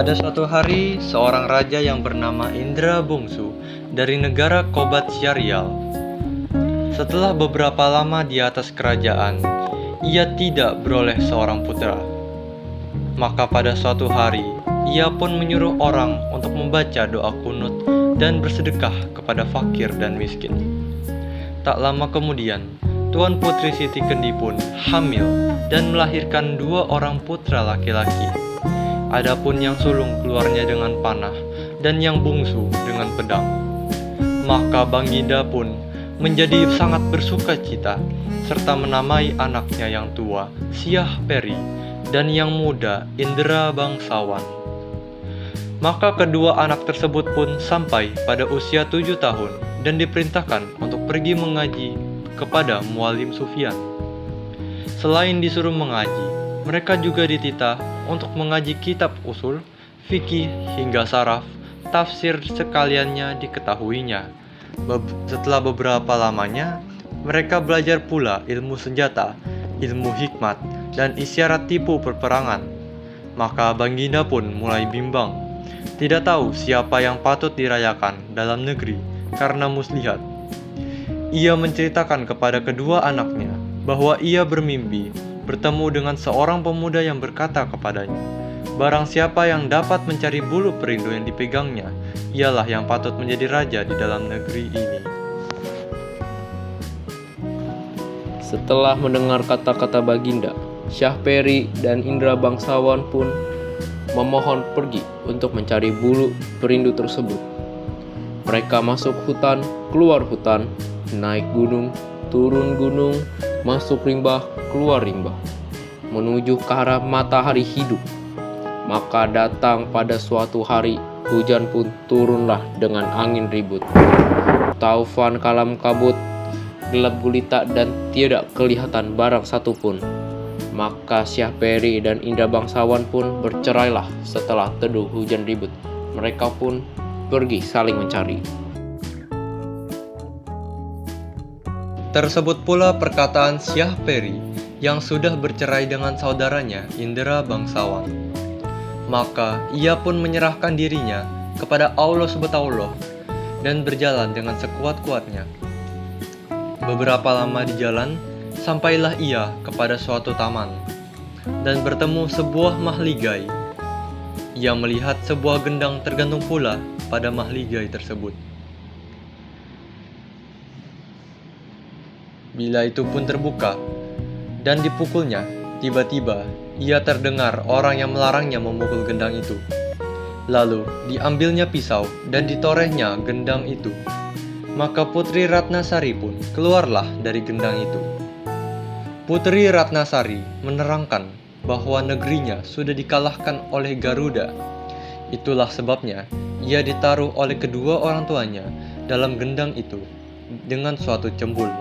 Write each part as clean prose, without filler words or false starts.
Pada suatu hari, seorang raja yang bernama Indra Bungsu dari negara Kobat Syarial. Setelah beberapa lama di atas kerajaan, ia tidak beroleh seorang putra. Maka pada suatu hari, ia pun menyuruh orang untuk membaca doa kunut dan bersedekah kepada fakir dan miskin. Tak lama kemudian, Tuan Putri Siti Kendi pun hamil dan melahirkan 2 orang putra laki-laki. Adapun yang sulung keluarnya dengan panah dan yang bungsu dengan pedang. Maka Baginda pun menjadi sangat bersuka cita serta menamai anaknya yang tua Syah Peri dan yang muda Indra Bangsawan. Maka kedua anak tersebut pun sampai pada usia 7 tahun dan diperintahkan untuk pergi mengaji kepada Muallim Sufyan. Selain disuruh mengaji, mereka juga dititah untuk mengaji kitab usul, fikih hingga saraf, tafsir sekaliannya diketahuinya. Setelah beberapa lamanya, mereka belajar pula ilmu senjata, ilmu hikmat, dan isyarat tipu perperangan. Maka Baginda pun mulai bimbang, tidak tahu siapa yang patut dirayakan dalam negeri karena muslihat. Ia menceritakan kepada kedua anaknya bahwa ia bermimpi bertemu dengan seorang pemuda yang berkata kepadanya, barang siapa yang dapat mencari bulu perindu yang dipegangnya, ialah yang patut menjadi raja di dalam negeri ini. Setelah mendengar kata-kata Baginda, Syah Peri dan Indra Bangsawan pun memohon pergi untuk mencari bulu perindu tersebut. Mereka masuk hutan, keluar hutan, naik gunung, turun gunung, masuk rimbah, keluar rimbah, menuju ke arah matahari hidup. Maka datang pada suatu hari, hujan pun turunlah dengan angin ribut. Taufan kalam kabut, gelap gulita dan tidak kelihatan barang satupun. Maka Syah Peri dan Indra Bangsawan pun bercerailah setelah teduh hujan ribut. Mereka pun pergi saling mencari. Tersebut pula perkataan Syah Peri yang sudah bercerai dengan saudaranya Indra Bangsawan. Maka ia pun menyerahkan dirinya kepada Allah Subhanahu dan berjalan dengan sekuat-kuatnya. Beberapa lama di jalan, sampailah ia kepada suatu taman dan bertemu sebuah mahligai. Ia melihat sebuah gendang tergantung pula pada mahligai tersebut. Bila itu pun terbuka dan dipukulnya, tiba-tiba ia terdengar orang yang melarangnya memukul gendang itu. Lalu diambilnya pisau dan ditorehnya gendang itu. Maka Putri Ratnasari pun keluarlah dari gendang itu. Putri Ratnasari menerangkan bahwa negerinya sudah dikalahkan oleh Garuda. Itulah sebabnya ia ditaruh oleh kedua orang tuanya dalam gendang itu dengan suatu cembul.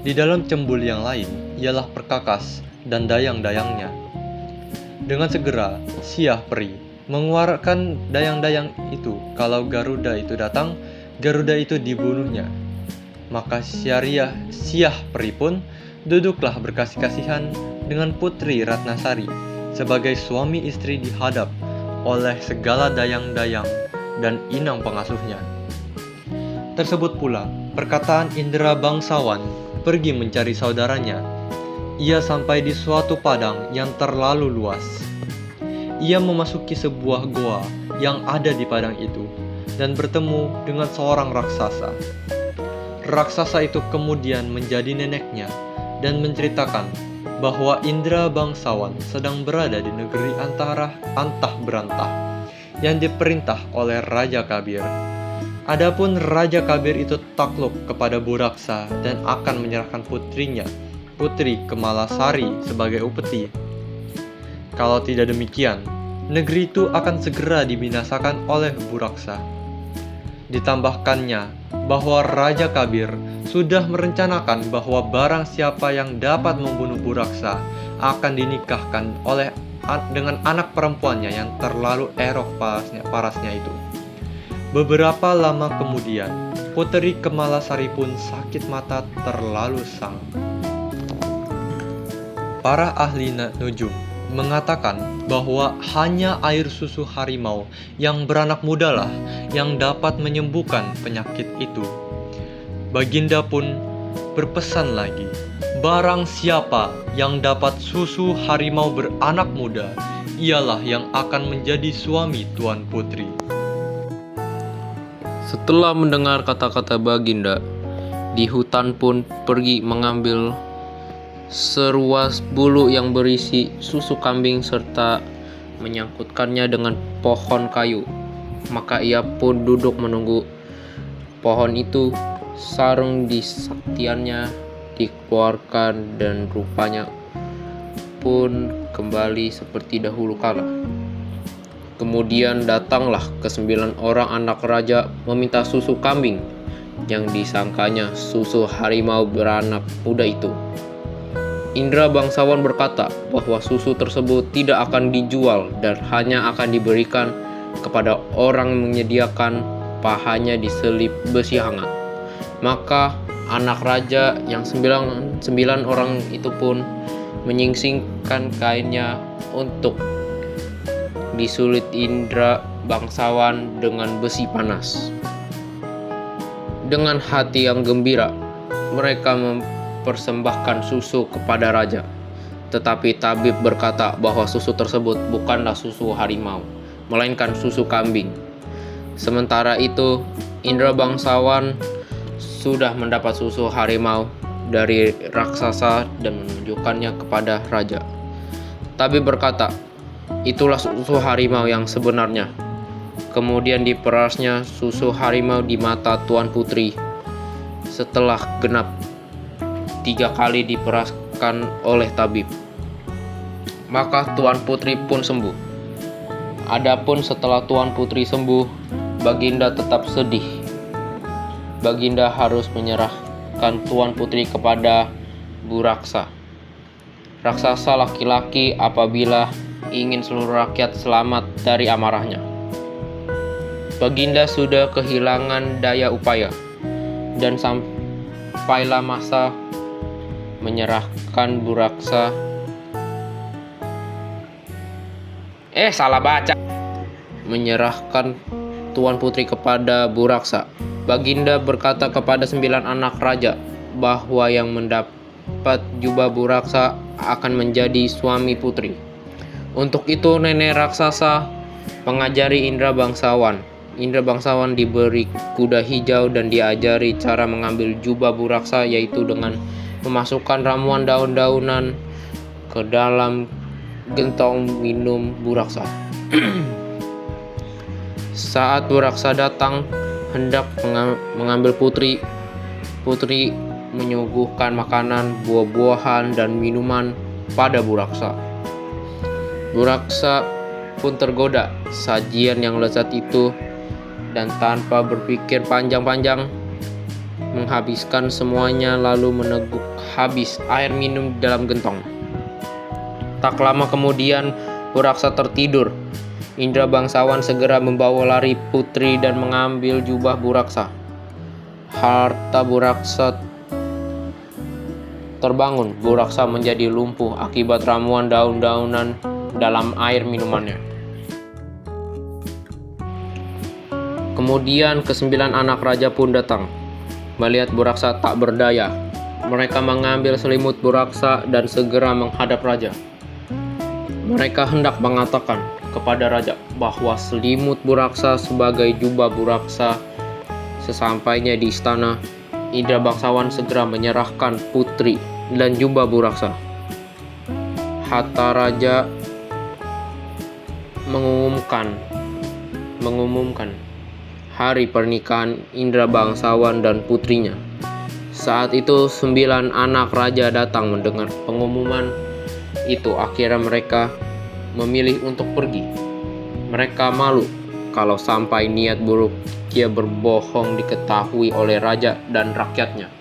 Di dalam cembul yang lain ialah perkakas dan dayang-dayangnya. Dengan segera Syah Peri mengeluarkan dayang-dayang itu. Kalau Garuda itu datang, Garuda itu dibunuhnya. Maka Syah Peri pun duduklah berkasih-kasihan dengan Putri Ratnasari sebagai suami istri dihadap oleh segala dayang-dayang dan inang pengasuhnya. Tersebut pula perkataan Indra Bangsawan pergi mencari saudaranya. Ia sampai di suatu padang yang terlalu luas. Ia memasuki sebuah goa yang ada di padang itu dan bertemu dengan seorang raksasa. Raksasa itu kemudian menjadi neneknya dan menceritakan bahwa Indra Bangsawan sedang berada di negeri antah berantah yang diperintah oleh Raja Kabir. Adapun Raja Kabir itu takluk kepada Buraksa dan akan menyerahkan putrinya, Putri Kemalasari, sebagai upeti. Kalau tidak demikian, negeri itu akan segera dibinasakan oleh Buraksa. Ditambahkannya bahwa Raja Kabir sudah merencanakan bahwa barang siapa yang dapat membunuh Buraksa akan dinikahkan dengan anak perempuannya yang terlalu erok parasnya itu. Beberapa lama kemudian, Putri Kemalasari pun sakit mata terlalu sangat. Para ahli nujum mengatakan bahwa hanya air susu harimau yang beranak muda lah yang dapat menyembuhkan penyakit itu. Baginda pun berpesan lagi, barang siapa yang dapat susu harimau beranak muda, ialah yang akan menjadi suami Tuan Putri. Setelah mendengar kata-kata Baginda, di hutan pun pergi mengambil seruas bulu yang berisi susu kambing serta menyangkutkannya dengan pohon kayu. Maka ia pun duduk menunggu pohon itu. Sarung di saktiannya dikeluarkan dan rupanya pun kembali seperti dahulu kala. Kemudian datanglah ke-9 orang anak raja meminta susu kambing yang disangkanya susu harimau beranak muda itu. Indra bangsawan berkata bahwa susu tersebut tidak akan dijual dan hanya akan diberikan kepada orang yang menyediakan pahanya diselip besi hangat. Maka anak raja yang 9 orang itu pun menyingsingkan kainnya untuk disulit Indra bangsawan dengan besi panas. Dengan hati yang gembira, mereka mempersembahkan susu kepada raja. Tetapi tabib berkata bahwa susu tersebut bukanlah susu harimau, melainkan susu kambing. Sementara itu, Indra bangsawan sudah mendapat susu harimau dari raksasa dan menunjukkannya kepada raja. Tabib berkata, itulah susu harimau yang sebenarnya. Kemudian diperasnya susu harimau di mata Tuan Putri. Setelah genap 3 kali diperaskan oleh tabib, maka Tuan Putri pun sembuh. Adapun setelah Tuan Putri sembuh, Baginda tetap sedih. Baginda harus menyerahkan Tuan Putri kepada Buraksa, raksasa laki-laki, apabila ingin seluruh rakyat selamat dari amarahnya. Baginda sudah kehilangan daya upaya dan sampailah masa menyerahkan Buraksa. Menyerahkan Tuan Putri kepada Buraksa. Baginda berkata kepada 9 anak raja bahwa yang mendapat jubah Buraksa akan menjadi suami putri. Untuk itu nenek raksasa mengajari Indra bangsawan. Indra bangsawan diberi kuda hijau dan diajari cara mengambil jubah Buraksa, yaitu dengan memasukkan ramuan daun-daunan ke dalam gentong minum Buraksa. Saat Buraksa datang hendak mengambil putri menyuguhkan makanan, buah-buahan, dan minuman pada Buraksa. Buraksa pun tergoda sajian yang lezat itu dan tanpa berpikir panjang-panjang menghabiskan semuanya, lalu meneguk habis air minum di dalam gentong. Tak lama kemudian Buraksa tertidur. Indra bangsawan segera membawa lari putri dan mengambil jubah Buraksa. Harta Buraksa terbangun. Buraksa menjadi lumpuh akibat ramuan daun-daunan dalam air minumannya. Kemudian ke-9 anak raja pun datang. Melihat Buraksa tak berdaya, mereka mengambil selimut Buraksa dan segera menghadap raja. Mereka hendak mengatakan kepada raja bahwa selimut Buraksa sebagai jubah Buraksa. Sesampainya di istana, Indra bangsawan segera menyerahkan putri dan jubah Buraksa. Hatta raja mengumumkan hari pernikahan Indra bangsawan dan putrinya. Saat itu 9 anak raja datang mendengar pengumuman itu. Akhirnya mereka memilih untuk pergi. Mereka malu kalau sampai niat buruk ia berbohong diketahui oleh raja dan rakyatnya.